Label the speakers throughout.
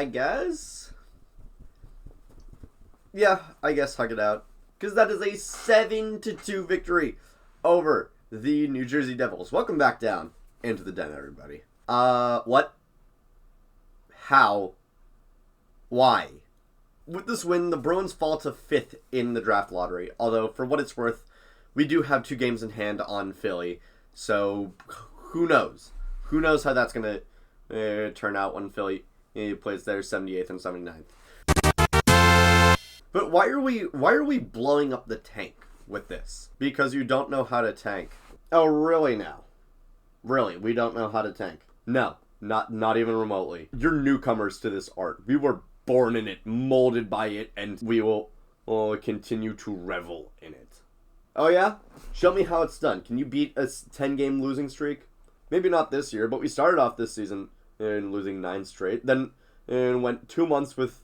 Speaker 1: I guess? Yeah, I guess hug it out. Because that is a 7-2 victory over the New Jersey Devils. Welcome back down into the den, everybody. What? How? Why? With this win, the Bruins fall to 5th in the draft lottery. Although, for what it's worth, we do have 2 games in hand on Philly. So, who knows? Who knows how that's going to turn out when Philly plays their 78th and 79th. But why are we blowing up the tank with this? Because you don't know how to tank. Oh, really now? Really, we don't know how to tank? No, not even remotely. You're newcomers to this art. We were born in it, molded by it, and we will continue to revel in it. Oh yeah? Show me how it's done. Can you beat a 10-game losing streak? Maybe not this year, but we started off this season in losing 9 straight. Then went 2 months with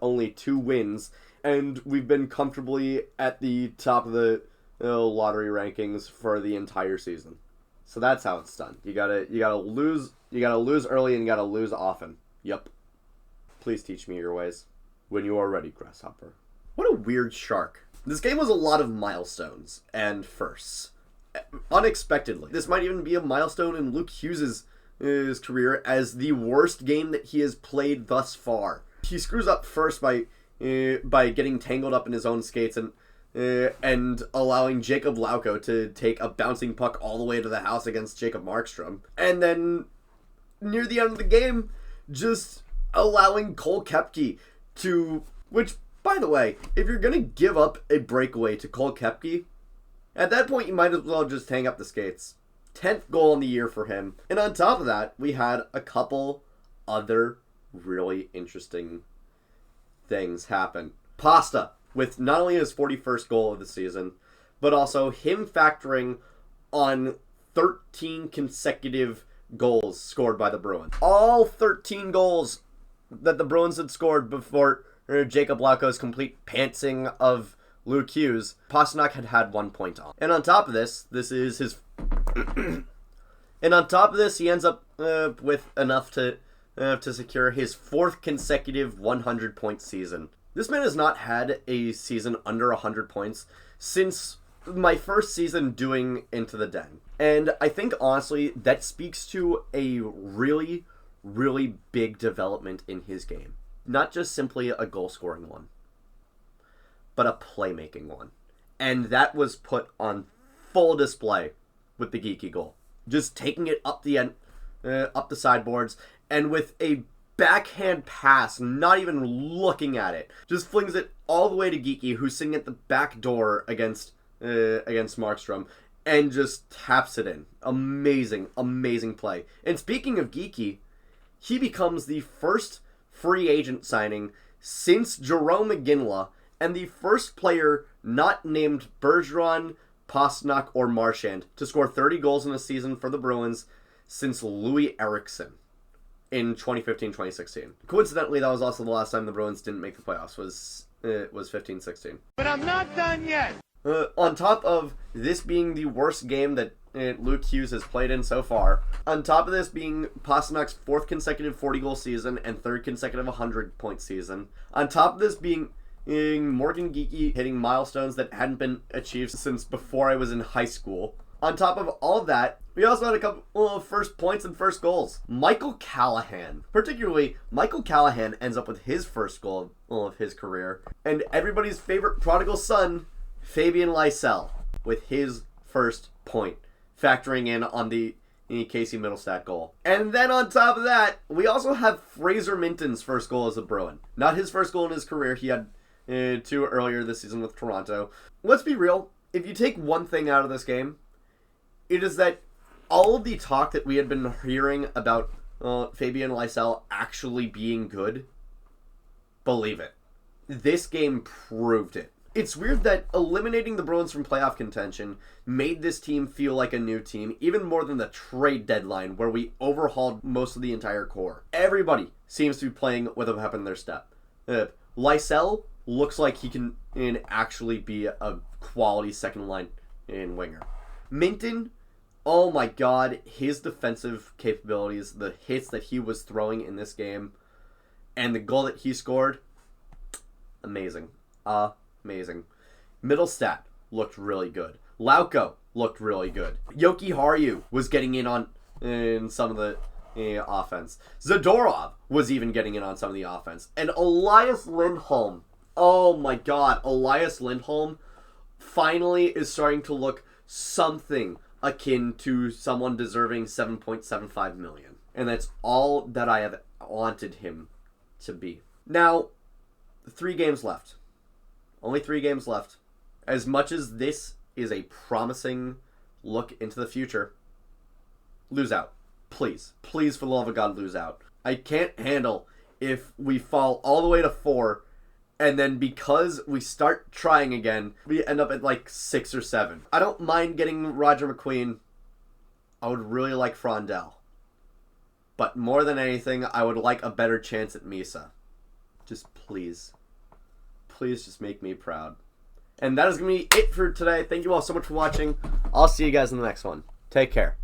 Speaker 1: only 2 wins, and we've been comfortably at the top of the lottery rankings for the entire season. So that's how it's done. You gotta lose early, and you gotta lose often. Yep. Please teach me your ways. When you are ready, Grasshopper. What a weird shark. This game was a lot of milestones and firsts. Unexpectedly. This might even be a milestone in Luke Hughes' career as the worst game that he has played thus far. He screws up first by getting tangled up in his own skates and allowing Jacob Lauko to take a bouncing puck all the way to the house against Jacob Markstrom. And then, near the end of the game, just allowing Cole Koepke to... Which, by the way, if you're going to give up a breakaway to Cole Koepke, at that point you might as well just hang up the skates. 10th goal in the year for him. And on top of that, we had a couple other really interesting things happen. Pasta, with not only his 41st goal of the season, but also him factoring on 13 consecutive goals scored by the Bruins. All 13 goals that the Bruins had scored before Jacob Lauko's complete pantsing of Luke Hughes, Pastrnak had 1 point on. And on top of this, he ends up with enough to secure his 4th consecutive 100-point season. This man has not had a season under 100 points since my first season doing Into the Den. And I think, honestly, that speaks to a really, really big development in his game. Not just simply a goal-scoring one, but a playmaking one. And that was put on full display with the Geeky goal. Just taking it up the end, up the sideboards, and with a backhand pass, not even looking at it, just flings it all the way to Geeky, who's sitting at the back door against Markstrom, and just taps it in. Amazing, amazing play. And speaking of Geeky, he becomes the first free agent signing since Jerome McGinley, and the first player not named Bergeron, Pastrnak, or Marchand to score 30 goals in a season for the Bruins since Louis Eriksson in 2015-2016. Coincidentally, that was also the last time the Bruins didn't make the playoffs, was 15-16.
Speaker 2: But I'm not done yet!
Speaker 1: On top of this being the worst game that Luke Hughes has played in so far, on top of this being Pastrnak's 4th consecutive 40-goal season and 3rd consecutive 100-point season, on top of this being Morgan Geeky hitting milestones that hadn't been achieved since before I was in high school. On top of all of that, we also had a couple of first points and first goals. Michael Callahan. Particularly, Michael Callahan ends up with his first goal of his career. And everybody's favorite prodigal son, Fabian Lysell, with his first point, factoring in on the Casey Middlestat goal. And then on top of that, we also have Fraser Minton's first goal as a Bruin. Not his first goal in his career. He had 2 earlier this season with Toronto. Let's be real. If you take one thing out of this game, it is that all of the talk that we had been hearing about Fabian Lysell actually being good, believe it. This game proved it. It's weird that eliminating the Bruins from playoff contention made this team feel like a new team, even more than the trade deadline where we overhauled most of the entire core. Everybody seems to be playing with a pep in their step. Lysell looks like he can actually be a quality second line winger. Minton, oh my god, his defensive capabilities, the hits that he was throwing in this game, And the goal that he scored, amazing. Amazing. Middlestat looked really good. Lauko looked really good. Yoki Haru was getting in some of the offense. Zadorov was even getting in on some of the offense. And Elias Lindholm, oh my god, Elias Lindholm finally is starting to look something akin to someone deserving $7.75 million. And that's all that I have wanted him to be. Now, 3 games left. Only 3 games left. As much as this is a promising look into the future, lose out. Please. Please, for the love of God, lose out. I can't handle if we fall all the way to 4, and then because we start trying again, we end up at like 6 or 7. I don't mind getting Roger McQueen. I would really like Frondell. But more than anything, I would like a better chance at Misa. Just please. Please just make me proud. And that is going to be it for today. Thank you all so much for watching. I'll see you guys in the next one. Take care.